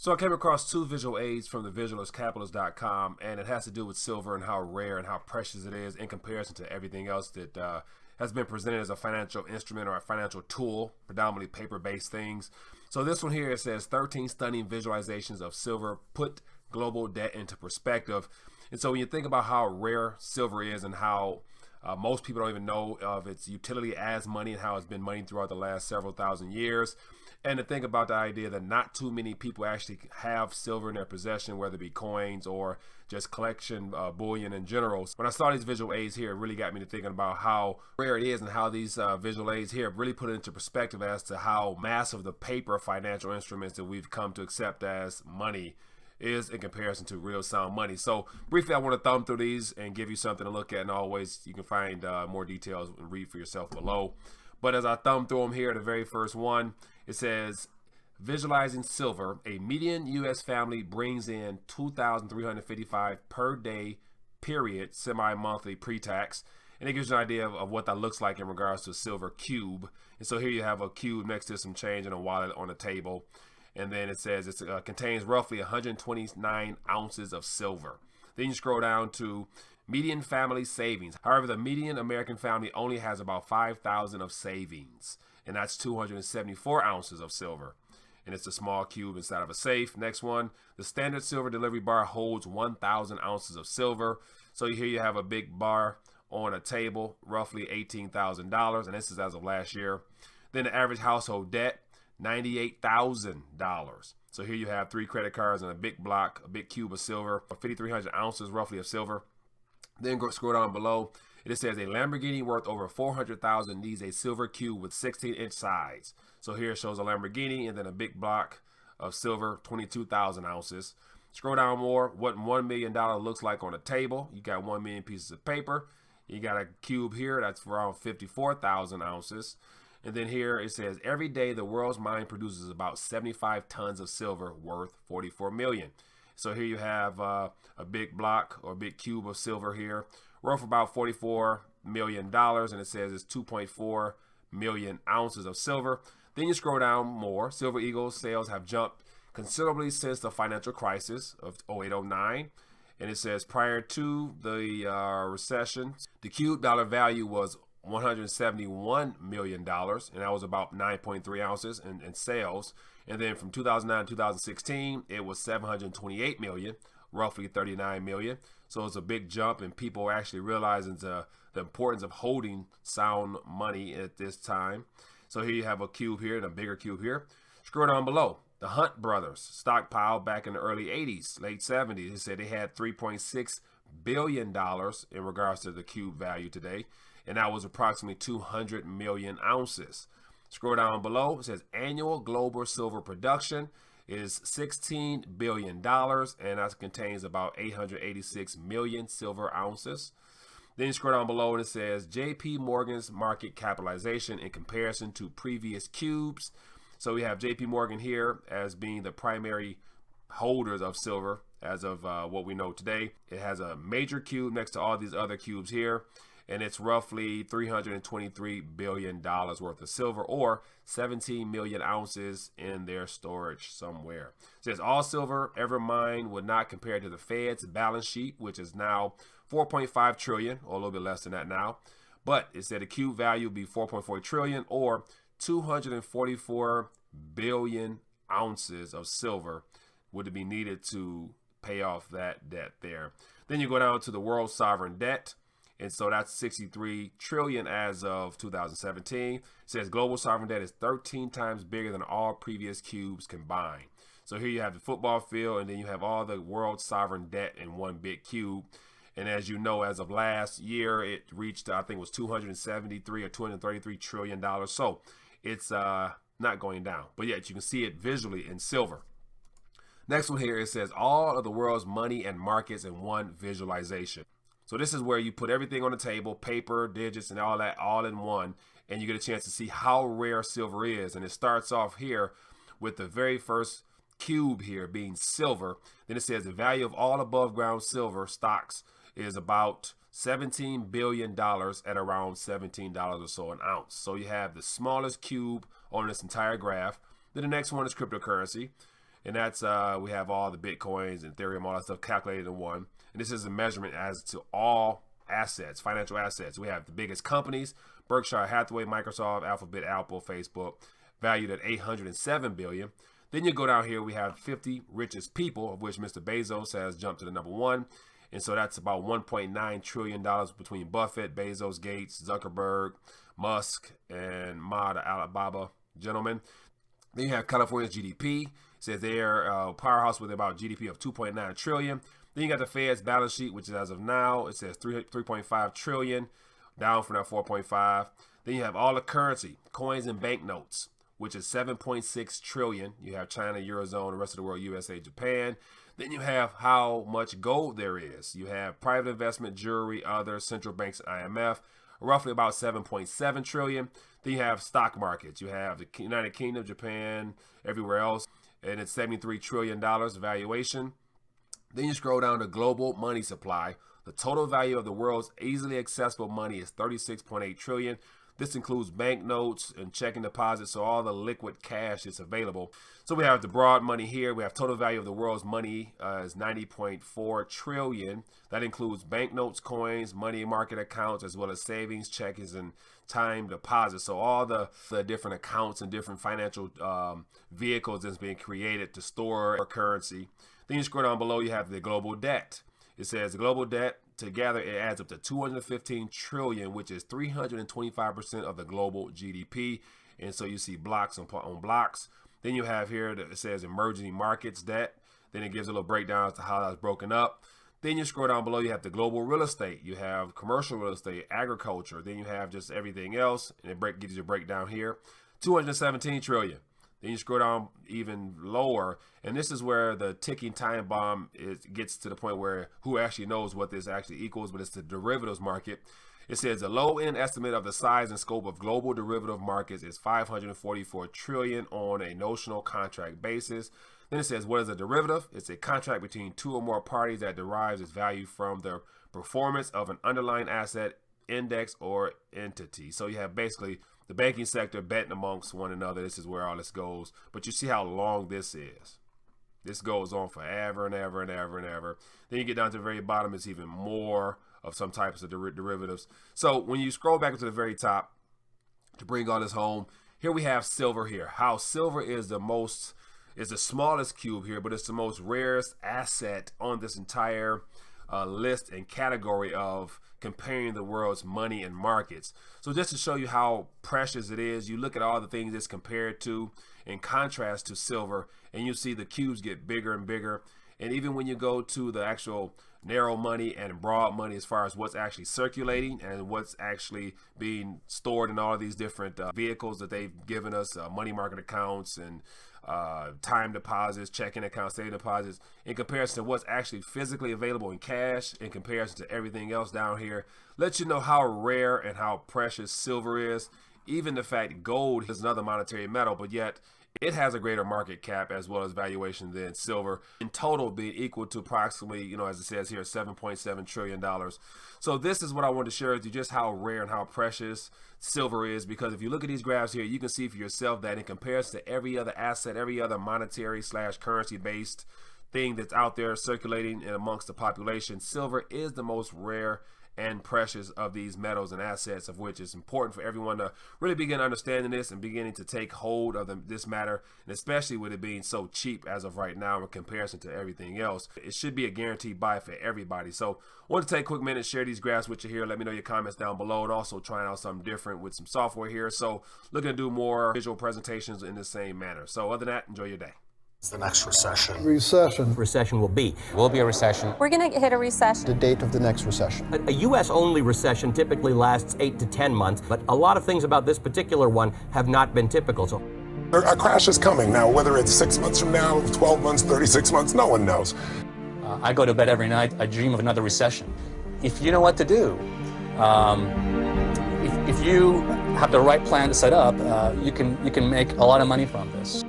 So I came across two visual aids from the Capitalist.com, and it has to do with silver and how rare and how precious it is in comparison to everything else that has been presented as a financial instrument or a financial tool, predominantly paper-based things. So this one here, it says 13 stunning visualizations of silver put global debt into perspective. And so when you think about how rare silver is and how most people don't even know of its utility as money and how it's been money throughout the last several thousand years. And to think about the idea that not too many people actually have silver in their possession, whether it be coins or just collection bullion in general. When I saw these visual aids here, it really got me to thinking about how rare it is and how these visual aids here really put it into perspective as to how massive the paper financial instruments that we've come to accept as money is in comparison to real sound money. So briefly, I want to thumb through these and give you something to look at, and always you can find more details and read for yourself below. But as I thumb through them here, the very first one, it says, visualizing silver, a median U.S. family brings in $2,355 per day, period, semi-monthly pre-tax. And it gives you an idea of what that looks like in regards to a silver cube. And so here you have a cube next to some change and a wallet on a table. And then it says it contains roughly 129 ounces of silver. Then you scroll down to median family savings. However, the median American family only has about 5,000 of savings, and that's 274 ounces of silver. And it's a small cube inside of a safe. Next one, the standard silver delivery bar holds 1,000 ounces of silver. So here you have a big bar on a table, roughly $18,000, and this is as of last year. Then the average household debt, $98,000. So here you have 3 credit cards and a big block, a big cube of silver, 5,300 ounces roughly of silver. Then scroll down below. It says a Lamborghini worth over $400,000 needs a silver cube with 16-inch sides. So here it shows a Lamborghini and then a big block of silver, 22,000 ounces. Scroll down more. What $1 million looks like on a table. You got 1 million pieces of paper. You got a cube here that's around 54,000 ounces. And then here it says every day the world's mine produces about 75 tons of silver worth 44 million. So here you have a big block or a big cube of silver here, worth about $44 million, and it says it's 2.4 million ounces of silver. Then you scroll down more. Silver Eagles sales have jumped considerably since the financial crisis of 08-09. And it says prior to the recession, the cube dollar value was $171 million, and that was about 9.3 ounces in sales. And then from 2009 to 2016, it was 728 million, roughly 39 million. So it's a big jump, and people are actually realizing the importance of holding sound money at this time. So here you have a cube here and a bigger cube here. Scroll down below. The Hunt brothers stockpiled back in the early 80s, late 70s. They said they had $3.6 billion in regards to the cube value today, and that was approximately 200 million ounces. Scroll down below. It says annual global silver production is $16 billion, and that contains about 886 million silver ounces. Then you scroll down below and it says JP Morgan's market capitalization in comparison to previous cubes. So we have JP Morgan here as being the primary holders of silver as of what we know today. It has a major cube next to all these other cubes here, and it's roughly $323 billion worth of silver, or 17 million ounces in their storage somewhere. It says all silver ever mined would not compare to the Fed's balance sheet, which is now 4.5 trillion, or a little bit less than that now. But it said the cube value would be 4.4 trillion, or 244 billion ounces of silver would be needed to pay off that debt there. Then you go down to the world sovereign debt. And so that's 63 trillion as of 2017. It says global sovereign debt is 13 times bigger than all previous cubes combined. So here you have the football field, and then you have all the world sovereign debt in one big cube. And as you know, as of last year, it reached, I think it was 273 or 233 trillion dollars. So it's not going down, but yet you can see it visually in silver. Next one here, it says all of the world's money and markets in one visualization. So this is where you put everything on the table, paper, digits, and all that all in one, and you get a chance to see how rare silver is. And it starts off here with the very first cube here being silver. Then it says the value of all above ground silver stocks is about $17 billion at around $17 or so an ounce. So you have the smallest cube on this entire graph. Then the next one is cryptocurrency. And that's, we have all the Bitcoins and Ethereum, all that stuff calculated in one. And this is a measurement as to all assets, financial assets. We have the biggest companies, Berkshire Hathaway, Microsoft, Alphabet, Apple, Facebook, valued at $807 billion. Then you go down here, we have 50 richest people, of which Mr. Bezos has jumped to the number one. And so that's about $1.9 trillion between Buffett, Bezos, Gates, Zuckerberg, Musk, and Ma, the Alibaba gentleman. Then you have California's GDP. It says they're a powerhouse with about GDP of 2.9 trillion. Then you got the Fed's balance sheet, which is as of now, it says 3.5 trillion, down from that 4.5. Then you have all the currency, coins and banknotes, which is 7.6 trillion. You have China, Eurozone, the rest of the world, USA, Japan. Then you have how much gold there is. You have private investment, jewelry, other central banks, IMF, roughly about 7.7 trillion. Then you have stock markets. You have the United Kingdom, Japan, everywhere else, and it's $73 trillion valuation. Then you scroll down to global money supply. The total value of the world's easily accessible money is 36.8 trillion. This includes banknotes and checking deposits, so all the liquid cash is available. So we have the broad money here. We have total value of the world's money is 90.4 trillion. That includes banknotes, coins, money market accounts, as well as savings, checkings, and time deposits. So all the different accounts and different financial vehicles that's being created to store currency. Then you scroll down below, you have the global debt. It says the global debt together, it adds up to 215 trillion, which is 325% of the global GDP. And so you see blocks on blocks. Then you have here that it says emerging markets debt. Then it gives a little breakdown as to how that's broken up. Then you scroll down below, you have the global real estate. You have commercial real estate, agriculture. Then you have just everything else. And it gives you a breakdown here. 217 trillion. Then you scroll down even lower, and this is where the ticking time bomb gets to the point where who actually knows what this actually equals, but it's the derivatives market. It says the low-end estimate of the size and scope of global derivative markets is 544 trillion on a notional contract basis. Then it says, what is a derivative? It's a contract between two or more parties that derives its value from the performance of an underlying asset, index, or entity. So you have basically the banking sector betting amongst one another. This is where all this goes. But you see how long this is. This goes on forever and ever and ever and ever. Then you get down to the very bottom, it's even more of some types of derivatives. So when you scroll back to the very top to bring all this home, here we have silver here. How silver is the smallest cube here, but it's the most rarest asset on this entire list and category of comparing the world's money and markets. So just to show you how precious it is, you look at all the things it's compared to in contrast to silver, and you see the cubes get bigger and bigger. And even when you go to the actual narrow money and broad money, as far as what's actually circulating and what's actually being stored in all of these different vehicles that they've given us, money market accounts and time deposits, checking accounts, saving deposits, in comparison to what's actually physically available in cash, in comparison to everything else down here, lets you know how rare and how precious silver is. Even the fact gold is another monetary metal, but yet it has a greater market cap as well as valuation than silver, in total being equal to approximately, as it says here, $7.7 trillion. So this is what I wanted to share with you, just how rare and how precious silver is, because if you look at these graphs here, you can see for yourself that in comparison to every other asset, every other monetary / currency based thing that's out there circulating and amongst the population, silver is the most rare and precious of these metals and assets, of which it's important for everyone to really begin understanding this and beginning to take hold of this matter, and especially with it being so cheap as of right now in comparison to everything else. It should be a guaranteed buy for everybody. So I want to take a quick minute, share these graphs with you here. Let me know your comments down below, and also trying out something different with some software here. So looking to do more visual presentations in the same manner. So other than that, enjoy your day. It's the next recession. Recession will be. Will be a recession. We're going to hit a recession. The date of the next recession. A U.S.-only recession typically lasts 8 to 10 months, but a lot of things about this particular one have not been typical. So A crash is coming now, whether it's 6 months from now, 12 months, 36 months, no one knows. I go to bed every night, I dream of another recession. If you know what to do, if you have the right plan to set up, you can make a lot of money from this.